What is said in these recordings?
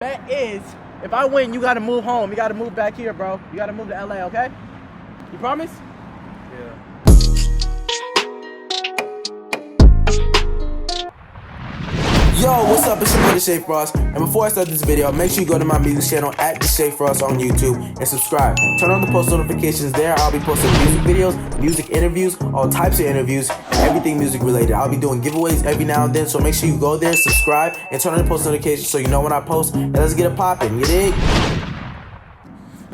Bet is, if I win, you gotta move home. You gotta move back here, bro. You gotta move to LA, okay? You promise? Yeah. Yo, what's up? It's your boy Deshae Frost. And before I start this video, make sure you go to my music channel at Deshae Frost on YouTube and subscribe. Turn on the post notifications there. I'll be posting music videos, music interviews, all types of interviews, and everything music related. I'll be doing giveaways every now and then, so make sure you go there, subscribe, and turn on the post notifications so you know when I post. And let's get it popping, you dig?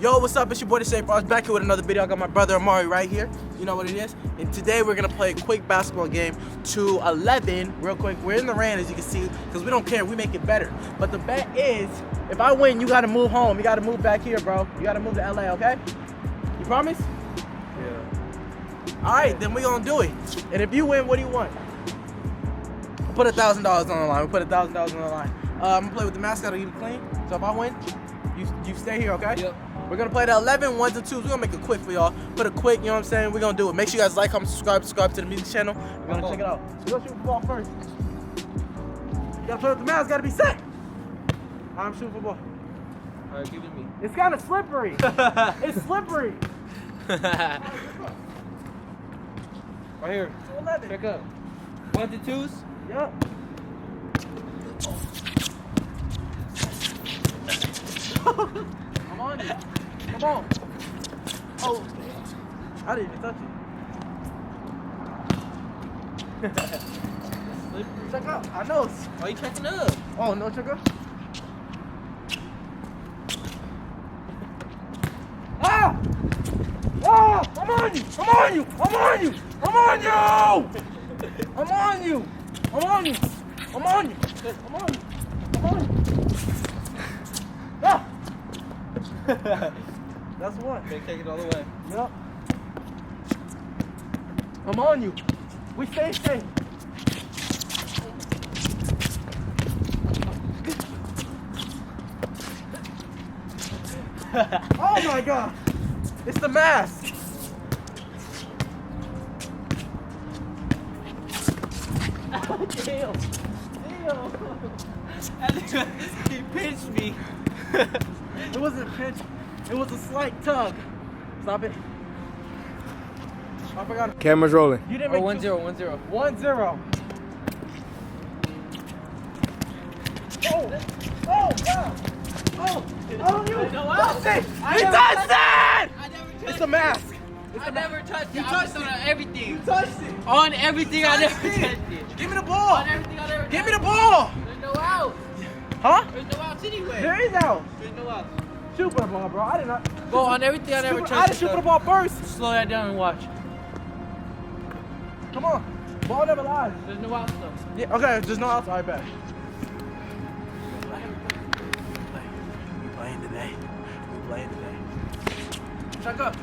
Yo, what's up? It's your boy Deshae Frost back here with another video. I got my brother Amari right here. You know what it is? And today we're gonna play a quick basketball game to 11, real quick. We're in the rain, as you can see, because we don't care. We make it better. But the bet is, if I win, you gotta move home. You gotta move back here, bro. You gotta move to LA, okay? You promise? Yeah. All right, then we gonna do it. And if you win, what do you want? We'll put $1,000 on the line. We'll put $1,000 on the line. I'm gonna play with the mascot. I'll keep it clean. So if I win, you stay here, okay? Yep. We're gonna play the 11, 1s and 2s. We're gonna make it quick for y'all. Put it quick, you know what I'm saying? We're gonna do it. Make sure you guys like, comment, subscribe to the music channel. We're gonna check it out. So go shoot the ball first. You gotta play with the mouse, gotta be set. I'm shooting for the ball. Alright, give it to me. It's kinda slippery. It's slippery. Right here. 11. Check up. 1s and 2s? Yup. I'm on it. Come on. Oh, I didn't even touch it. Check out. I know. Why you checking up? Oh, no, check out. Ah! Ah! I'm on you! I'm on you! I'm on you! I'm on you! I'm on you! I'm on you! I'm on you! I'm on you! I'm on you! Ah! That's one. Okay, take it all the way. Yep. I'm on you. We stay safe. Oh my God! It's the mask. Damn. Damn. He pinched me. It wasn't a pinch. It was a slight tug. Stop it. I forgot. Camera's rolling. You didn't Oh, make 1-0, 1-0. 1-0. Oh! Oh! God! Oh! Oh! You touched it! You touched it! I never touched It's a mask. I never touched it. You I touched was it. on everything. You touched it. On everything, I never Touched it. touched it. Give me the ball. On everything, I never Give me touched the ball. it. There's no outs. Huh? There's no outs anyway. There is out. There's no outs. Shoot for the ball, bro. I did not. Bro, on everything, I never touched it. I had to shoot for the ball first. Slow that down and watch. Come on. Ball never lies. There's no outs though. Yeah. Okay. There's no outs. All right, bet. We playing today. We playing today. Check up.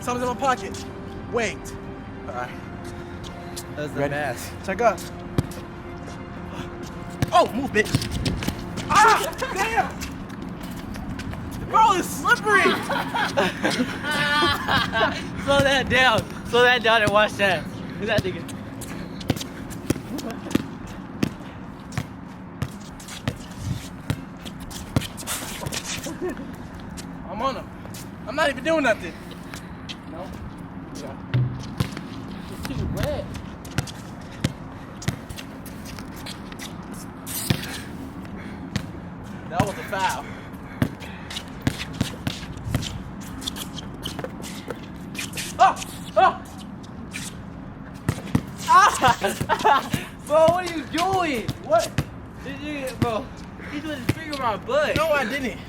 Something's in my pocket. Wait. All right. That's the Ready? mask. Check up. Oh, move, bitch. Ah! Damn! Bro, it's slippery! Slow that down. Slow that down and watch that. Look at that nigga. I'm on him. I'm not even doing nothing. No? Yeah. It's too red. That was a foul. Ah! Ah! Bro, what are you doing? What? This nigga, bro, he's putting his finger in my butt. No, I didn't.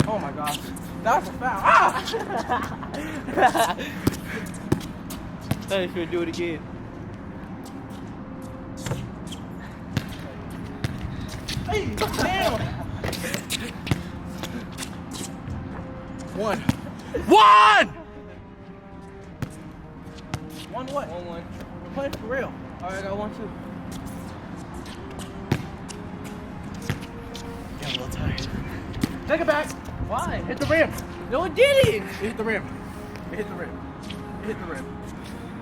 Oh my gosh. That's a foul. Ah! I should do it again. Hey, damn. One. One! One what? 1-1. We're playing for real. Alright, I got 1-2. Got a little tired. Take it back. Why? Hit the rim. No, it didn't. It hit the rim. It hit the rim. It hit the rim.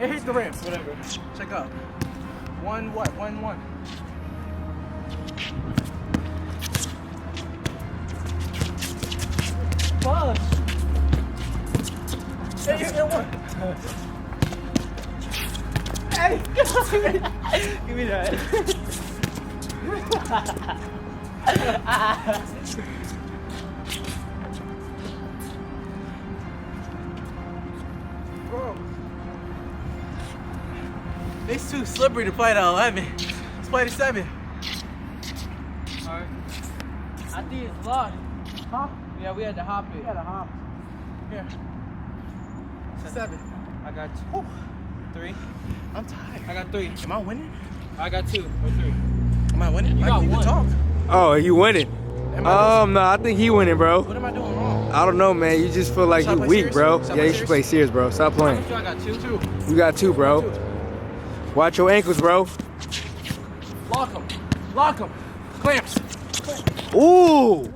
It hit the rim. Whatever. Check up. 1 what? 1-1. Fuck. Hey, you get one. Hey, Give me that. bro. It's too slippery to play the 11. Let's play the 7. Alright. I think it's locked. Huh? Yeah, we had to hop it. You gotta hop. Here. 7. I got Whew. 3. I'm tired. I got 3. Am I winning? I got 2 or 3. Am I winning? You I got can even 1. talk. Oh, you winning? Am I No, I think he winning, bro. what am I doing wrong? I don't know, man. You just feel like Should I you play weak, serious? bro. Should I Yeah, play you should play serious, bro. Stop playing. I got 2. 2. You got 2, bro. 2. Watch your ankles, bro. Lock him. Lock him. Clamps. Ooh.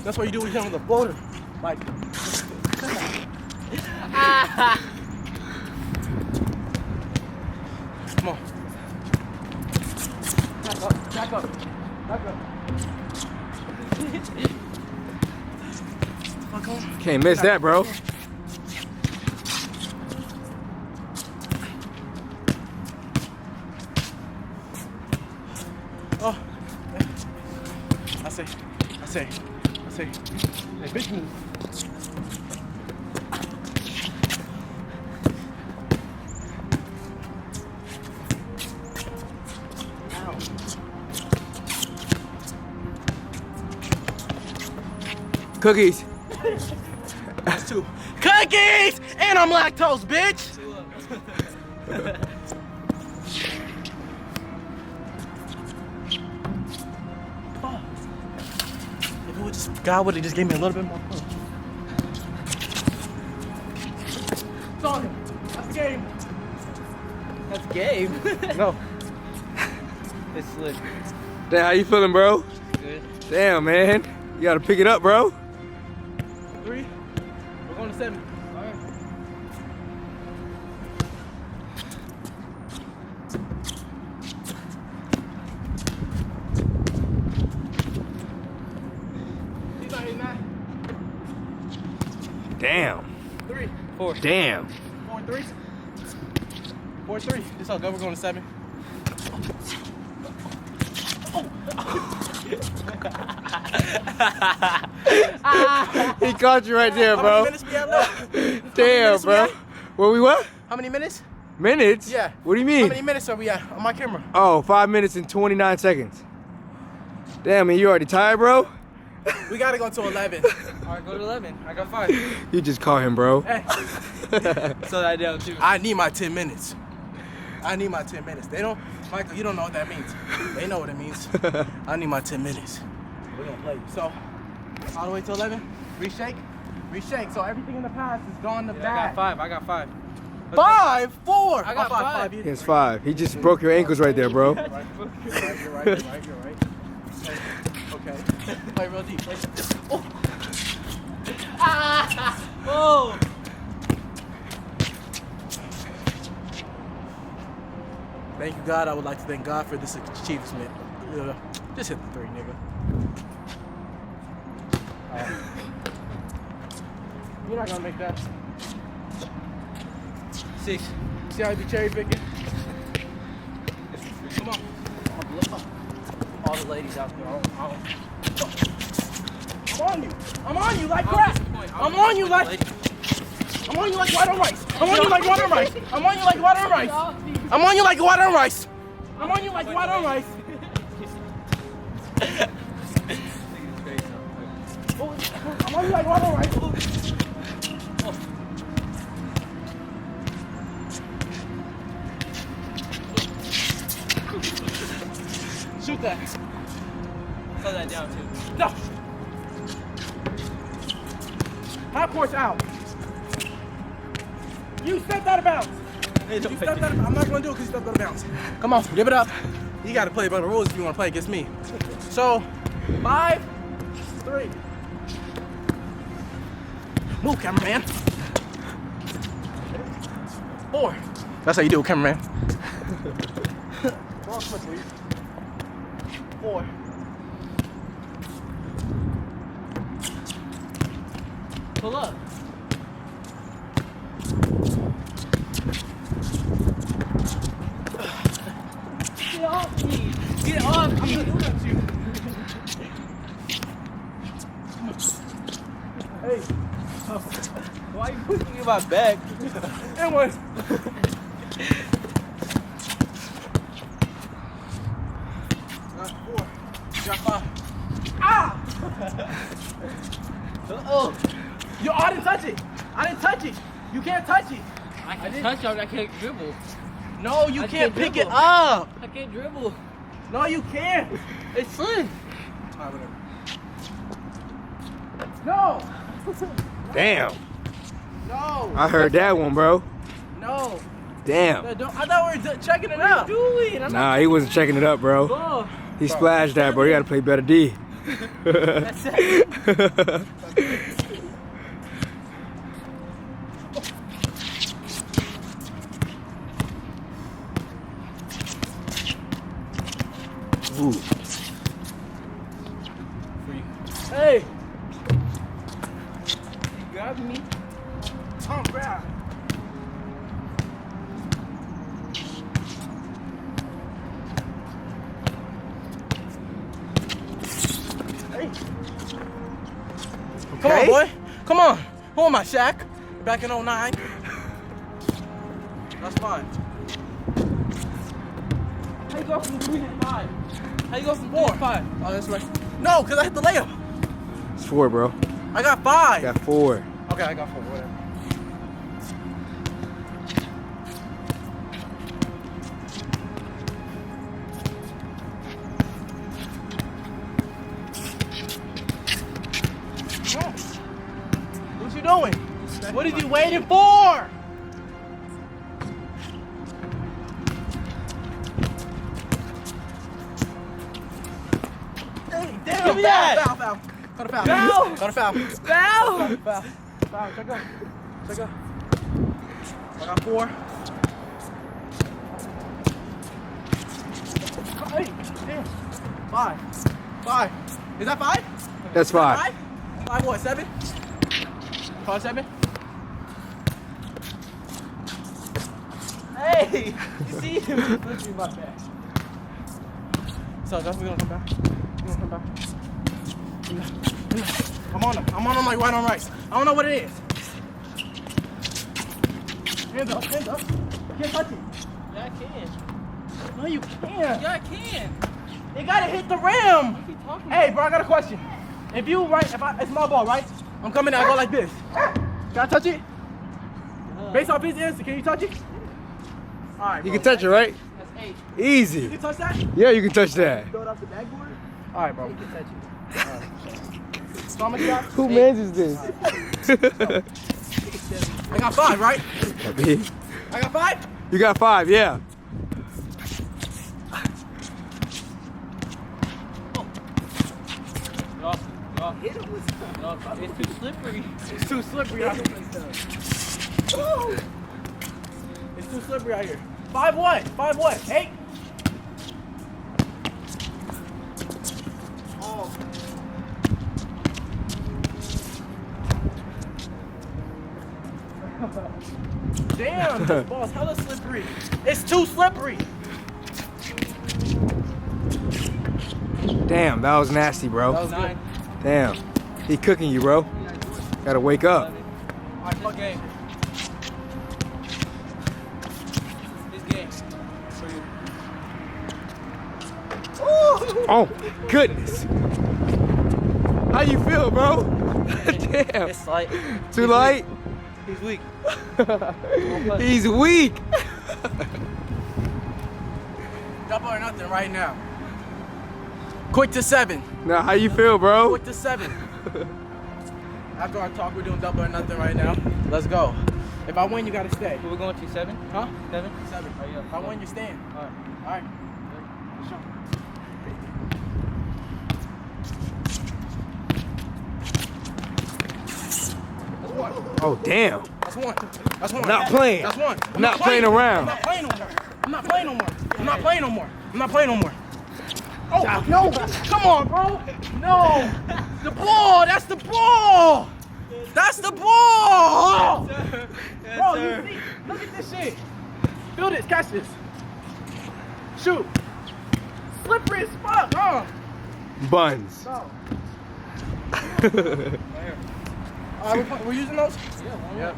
That's what you do when you come with a floater. Like. Come on. Back up. Back up. Back up. Fuck on. Can't miss that, bro. Oh. I say. Hey, bitch move. Cookies. That's 2. Cookies! And I'm lactose, bitch! Fuck. If it would just, God would have just gave me a little bit more push. It's on him. That's the game. That's game. No. It's slick. Damn, how you feeling, bro? Good. Damn, man. You gotta pick it up, bro. 3. We're going to 7. Alright. He's not hitting that. Damn. 3. 4. Damn. 4 3. 4 3. It's all good. We're going to 7. He caught you right there, How bro. many minutes we have left? Damn, minutes we bro. at? What we what? How many minutes? Minutes? Yeah. What do you How mean? many minutes are we at on my camera? Oh, 5 minutes and 29 seconds. Damn, man, you already tired, bro? We gotta go to 11. Alright, go to 11. I got 5. You just caught him, bro. Hey, So that down too. I need my 10 minutes. I need my 10 minutes. They don't, Michael, you don't know what that means. They know what it means. I need my 10 minutes. We're gonna play. So, all the way to 11. Reshake. Reshake. So everything in the past is gone to I back. got 5. 5, 4. I got 5. You- It's 5. He just broke your ankles right there, bro. You're right. Okay. Play real deep. Play. Oh. Oh! Thank you, God. I would like to thank God for this achievement. Just hit the 3, nigga. You're not gonna make that. 6. See how you be cherry picking? Come on. All the ladies out there. I'm on you. I'm on you like crap. I'm on you like. I'm on you like water and rice. I'm on you like water and rice. I'm on you like water and rice. I'm on you like water and rice. I'm on you like water and rice. I'm on you like water and rice. Shoot that. Slow that down too. No. Half course out. You stepped out of bounds. You stepped out of, I'm not gonna do it because you stepped out of bounds. Come on, give it up. You gotta play by the rules if you wanna play against me. So, 5, 3. Move, cameraman. 4. That's how you do it, cameraman. Go quickly. 4. Pull up. Get off me. Get off me. I'm gonna do that to you. Hey. Why are you pushing me in my back? It was. Got 4. Got 5. Ah! Uh-oh. Yo, I didn't touch it. I didn't touch it. You can't touch it. I can touch it, I can't dribble. No, you I can't can't pick it dribble. up. I can't dribble. No, you can't. It's slim. No. Damn. No. I heard that one, bro. No. Damn. I thought we were checking it What out. are you doing? I'm Nah, he wasn't checking it up, bro. not. He splashed that, bro. You gotta play better D. That's it. Ooh. Hey. You grabbed me. I'm proud. Hey. Come on, boy. Come on. Who am I, Shaq? Back in 09. That's fine. How you go from 3 to 5? How you go from 3 4. to 5? Oh, that's right. No, because I hit the layup. It's 4, bro. I got 5. Got 4. Okay, I got 4. Whatever. Come on. What you doing? What are you waiting for? Hey, damn. Give me that. Foul, foul. Got a foul. Foul. Got a foul. Foul! Foul. Foul. Check out. Check out. I got 4. Hey, damn. 5. 5. Is that 5? That's 5. 5? 5 what? 7? 5, 7? Hey! You see him pushing my back. So, Gus, we gonna come back. We gonna come back. I'm on him. I'm on him like right on rice. I don't know what it is. Hands up, hands up. You can't touch it. Yeah, I can. No, you can't. Yeah, I can. It gotta hit the rim. What are you talking Hey, bro, I got a question. If you right, it's my ball, right? I'm coming out, I go like this. Can I touch it? Based off his answer, can you touch it? All right, You bro. can touch it, right? That's 8. You Easy. can touch that? Yeah, you can touch that. Throw it off the backboard? All right, bro. You can touch it. So I'm gonna drop. Who mans is this? I got 5, right? Me. I got 5? You got 5, yeah. No, it's too slippery. It's too slippery out here. Woo! It's too slippery out here. 5 what? 5 what? 8? Oh. Damn, this ball's hella slippery. It's too slippery. Damn, that was nasty, bro. That was good. 9. Damn. He cooking you, bro. Gotta wake up. 11. All right, fuck game. This game. For you. Oh, goodness. How you feel, bro? Damn. It's light. Too light? He's weak. He's weak. Double or nothing right now. Quick to 7. Now, how you feel, bro? Quick to 7. After our talk, we're doing double or nothing right now. Let's go. If I win, you gotta stay. Who we going to? 7? Huh? 7? 7. Oh, yeah. If I win, you're staying. Alright. All right. Oh, damn. That's one. That's one. Not playing. That's one. I'm not playing around. I'm not playing no more. I'm not playing no more. I'm not playing no more. I'm not playing no more. Oh, no. Come on, bro. No. The ball. That's the ball. That's the ball. Bro, you see? Look at this shit. Feel this. Catch this. Shoot. Slippery as fuck, huh? Buns. No. We're using those? Yeah.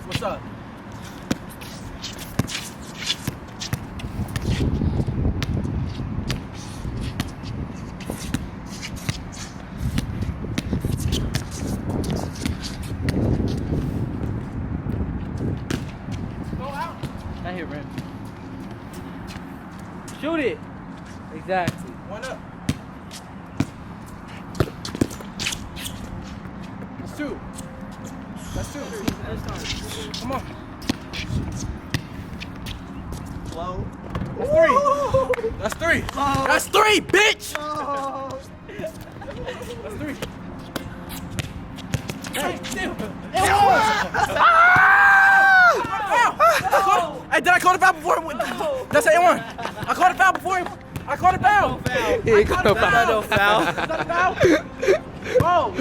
What's up? Go out. That hit rim. Shoot it. Exactly. One up. That's two. That's two. Come on. Low. That's three. That's three. That's three, bitch. That's three. Hey, still. Hey, did I call the foul before? That's A1. I called the foul before. I called the foul. Yeah, you caught a foul. No foul. Is that a foul? Oh,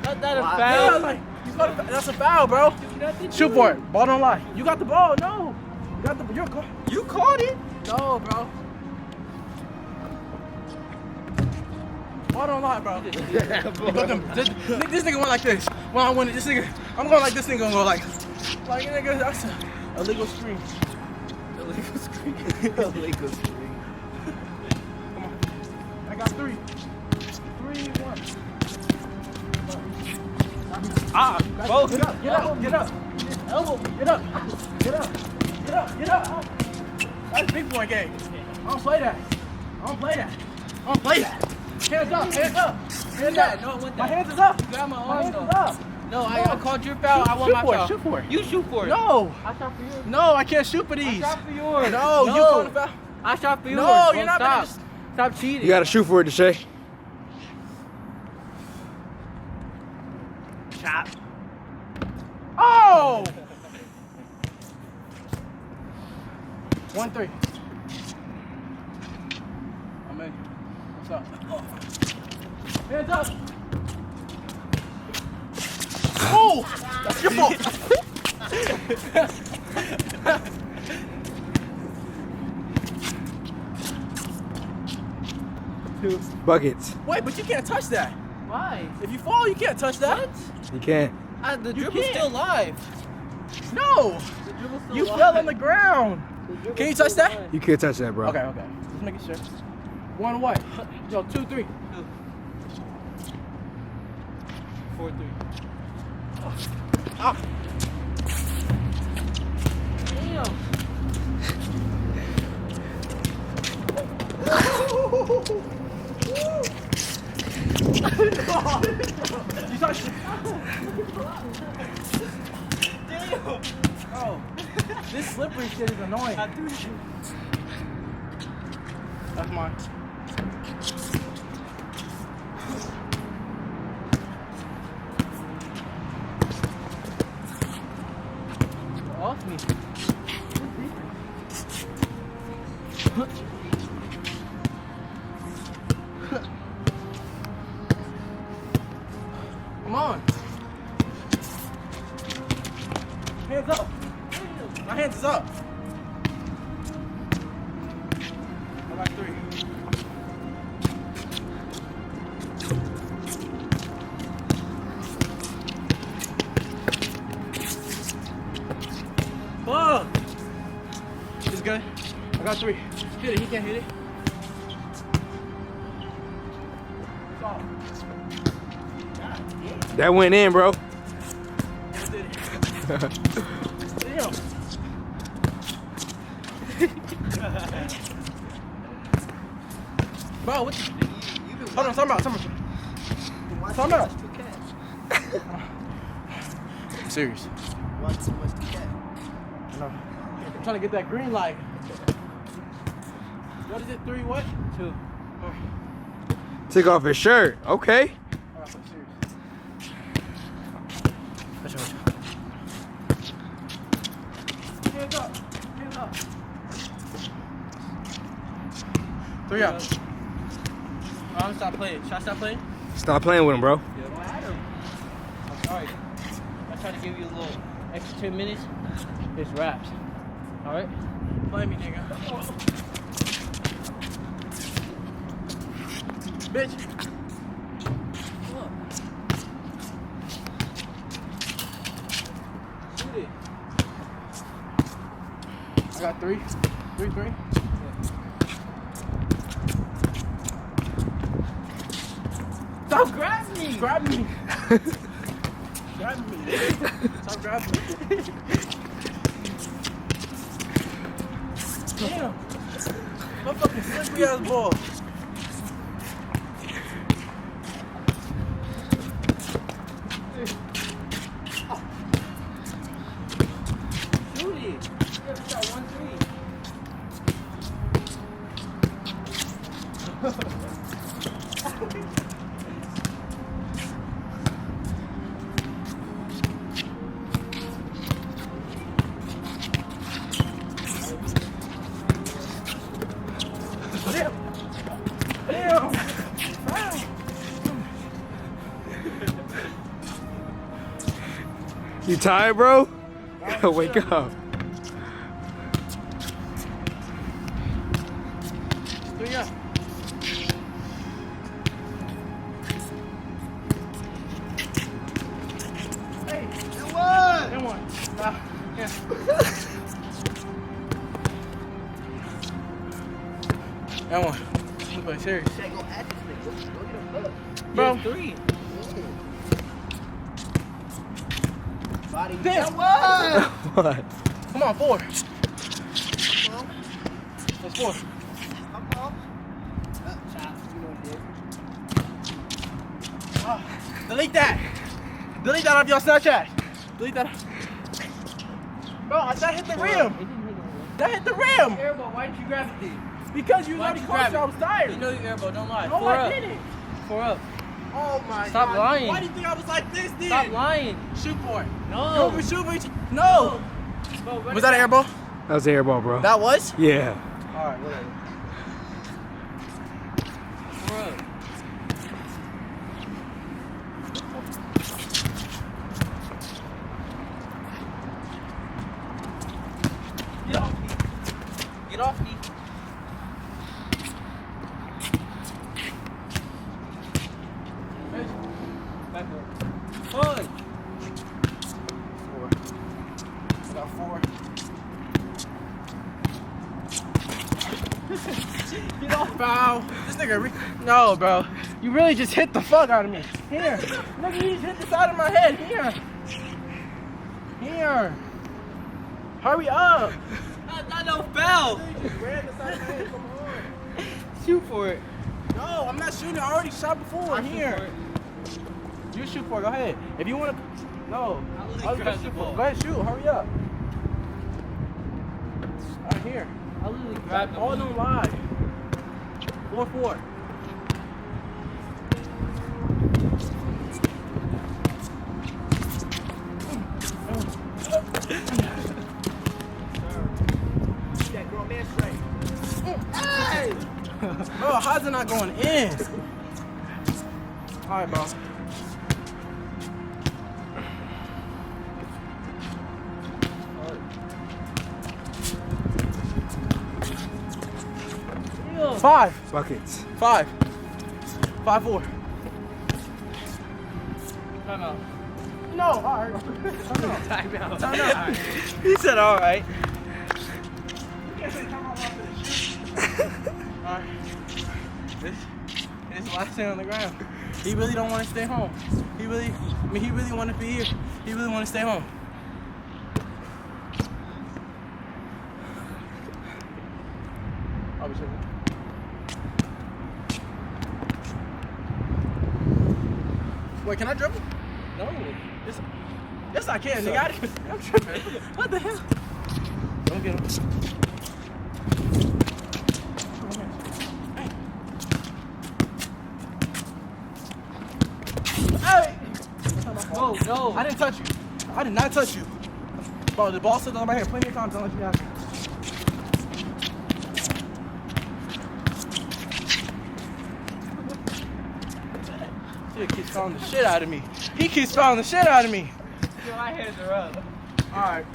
Not that a yeah, foul. like, that's a foul, bro. Shoot for it. Ball don't lie. You got the ball. No. You got the. You caught it. No, bro. Ball don't lie, bro. This nigga went like this. When I win it, this nigga, I'm going like this nigga gonna go like nigga, that's a illegal screen. Illegal screen. Illegal screen. Come on. I got three. 3-1. Bro. Get up. Get up. Elbow. Get up. Get up. Get up. Get up. That's big boy game. I don't play that. I don't play that. Hands up. Hands up. Hands up. No, I want My that. hands is up. Grab my My arm hands though. is up. No, I called your foul. I want Shoot my for it. foul. Shoot for it. You shoot for it. No. I shot for yours. No, I can't shoot for I these. shot for yours. No, you called the foul. I shot for yours. No, Bro, you're not stop. gonna Stop cheating. You gotta shoot for it, Deshae. Chop. Oh! 1-3. I'm in. What's up? Hands up! Oh! That's your fault! Buckets. Wait, but you can't touch that. Why? If you fall, you can't touch that. You can't. The You dribble's can't. still live. No! The dribble's still You live. fell on the ground. The dribble's Can you still touch that? live. You can't touch that, bro. Okay. Just making sure. One white. Yo, 2-3. 4-3. Ah. Damn. You touched it. Damn. Oh, this slippery shit is annoying. That's mine. Off me. Come on. Hands up. My hands is up. I got 3. Fuck. It's good. I got 3. Hit it. He can't hit it. Stop. That went in, bro. Did it. Damn. Bro, what the? Hold on, time out. I'm serious. Watch so much to catch. No. I'm trying to get that green light. What is it? 3 what? 2. Took off his shirt. Okay. Hands up. Hands up. 3 up. I'm gonna stop playing. Should I stop playing? Stop playing with him, bro. I'm sorry. I tried to give you a little extra 10 minutes. It's wraps. Alright? Play me, nigga. Bitch. Shoot it. I got 3. 3, 3. Stop grabbing me! Grab me! Grab me! Stop grabbing me! Damn! My fucking slippery ass ball! Shoot it. You gotta shot 1-3. Damn! Damn! You tired, bro? Wake up. 3 up. Hey, and 1! And 1. Yeah. And 1. I'm going serious. Bro. 3. Body. Damn. What? Come on, 4. That's 4. Delete that. Delete that off your Snapchat. Delete that. Bro, that hit the rim. That hit the rim. Airball, why didn't you grab it? Because you was Why'd already you close. grab I was tired. You know your airball, don't lie. No, 4 I up. didn't. 4 up. Oh my Stop God. lying. Why do you think I was like this, then? Stop lying. Shoot for it. No. You want me to shoot for it? No. Bro, Was that an air ball? That was the air ball, bro. That was? Yeah. All right, whatever. 4 up. Get off me. Get off me. Back up. Fun. 4. I got 4. Get off, foul. This nigga, no, bro. You really just hit the fuck out of me. Here. Nigga, you just hit the side of my head. Here. Here. Hurry up. Not no foul. You just ran the side of my head. Come on. Shoot for it. No, I'm not shooting. I already shot before. I'll shoot Here. for it. You shoot for it. Go ahead. If you want to. No. I'll literally I'll grab shoot the for it. ball. Go ahead, shoot. Hurry up. All right, here. I'll literally grab the All ball. don't lie. 4-4. Hey! Bro, how's it not going in? Alright, bro. Ew. 5. Buckets. 5. 5-4. Time out. No, alright. Time out. Time out. He said all right. Alright. This is the last thing on the ground. He really don't want to stay home. He really want to be here. He really want to stay home. I'll be checking. Wait, can I dribble? No. Yes, I can, nigga. I'm tripping. What the hell? Don't get him. No, no. I didn't touch you. I did not touch you. Bro, the ball sits on my hand plenty of times. Don't let you have it. He keeps fouling the shit out of me. He keeps fouling the shit out of me. Yo, my hands are up. Alright.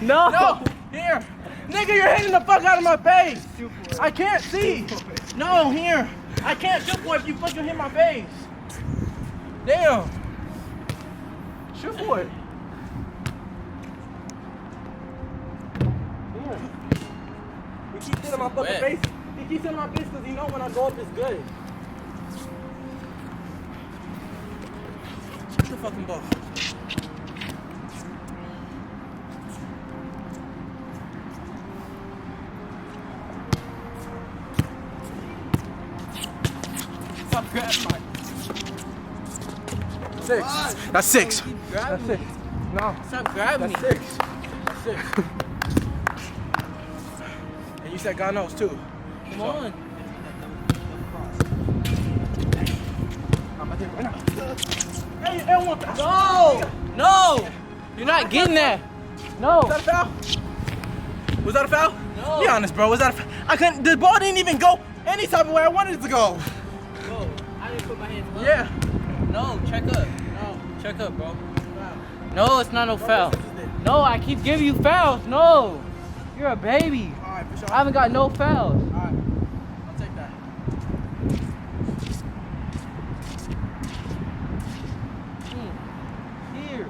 No. No! Here! Nigga, you're hitting the fuck out of my face! I can't see! No, here! I can't shoot for it if you fucking hit my face! Damn! Shoot for it! Damn. He keeps hitting my fucking face. He keeps hitting my face because he know when I go up it's good. Shoot the fucking ball. Stop grabbing my. 6. That's 6. That's 6. No. Stop grabbing me. That's 6. That's 6. And you said God knows too. Come on. I'm about to hit right now. Hey, everyone. No! No! You're not getting that. No. Was that a foul? Was that a foul? No. Be honest, bro. Was that a foul? I couldn't. The ball didn't even go any type of way I wanted it to go. Bro, I didn't put my hands up. Yeah. No, check up. No, check up, bro. No, it's not no foul. No, I keep giving you fouls. No. You're a baby. All right, for sure. I haven't got no fouls. All right. I'll take that. Here.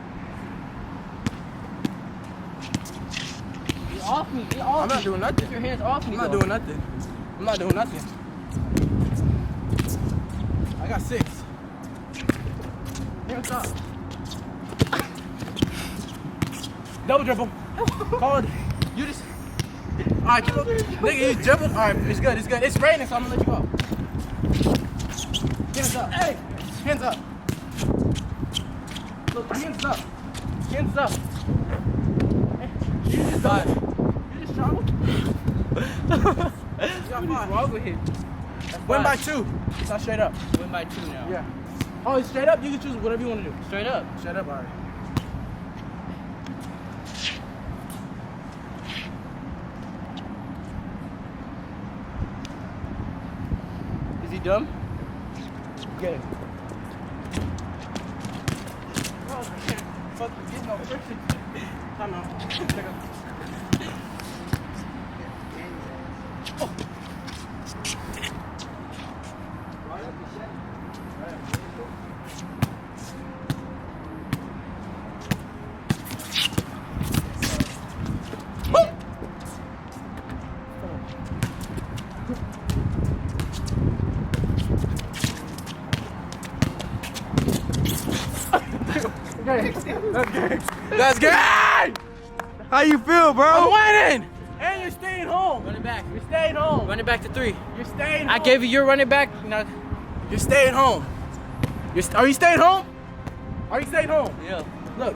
Get off me. Get off I'm me. not doing nothing. Get your hands off me. I'm not though. doing nothing. I'm not doing nothing. I got 6. Hands up. Double dribble. Call it. You just. Alright, keep up. Nigga, you dribble. Alright, it's good, it's good. It's raining, so I'm gonna let you go. Hands up. Hey! Hands up. Look, hands up. Hands up. Hey, you just got. You just traveled? What is wrong with him? Win by 2. It's not straight up. Win by 2 now. Yeah. Oh, it's straight up? You can choose whatever you want to do. Straight up. Straight up, alright. Is he dumb? Get it. Oh, man. Fuck, you get no friction. Time out. Check out. That's good. How you feel, bro? I'm winning. And you're staying home. Run it back. You're staying home. Run it back to 3. You're staying home. I gave you your running back. Now, You're staying home. Are you staying home? Are you staying home? yeah. Look.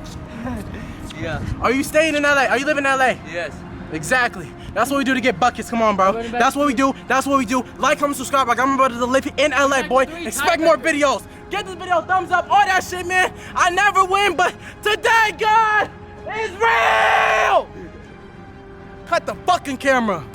Yeah. Are you staying in LA? Are you living in LA? Yes. Exactly. That's what we do to get buckets. Come on, bro. That's what we do. That's what we do. Like, comment, subscribe. Like, I'm about to live in LA, boy. Expect more videos. Get this video a thumbs up. All that shit, man. I never win, but today, God is real. Cut the fucking camera.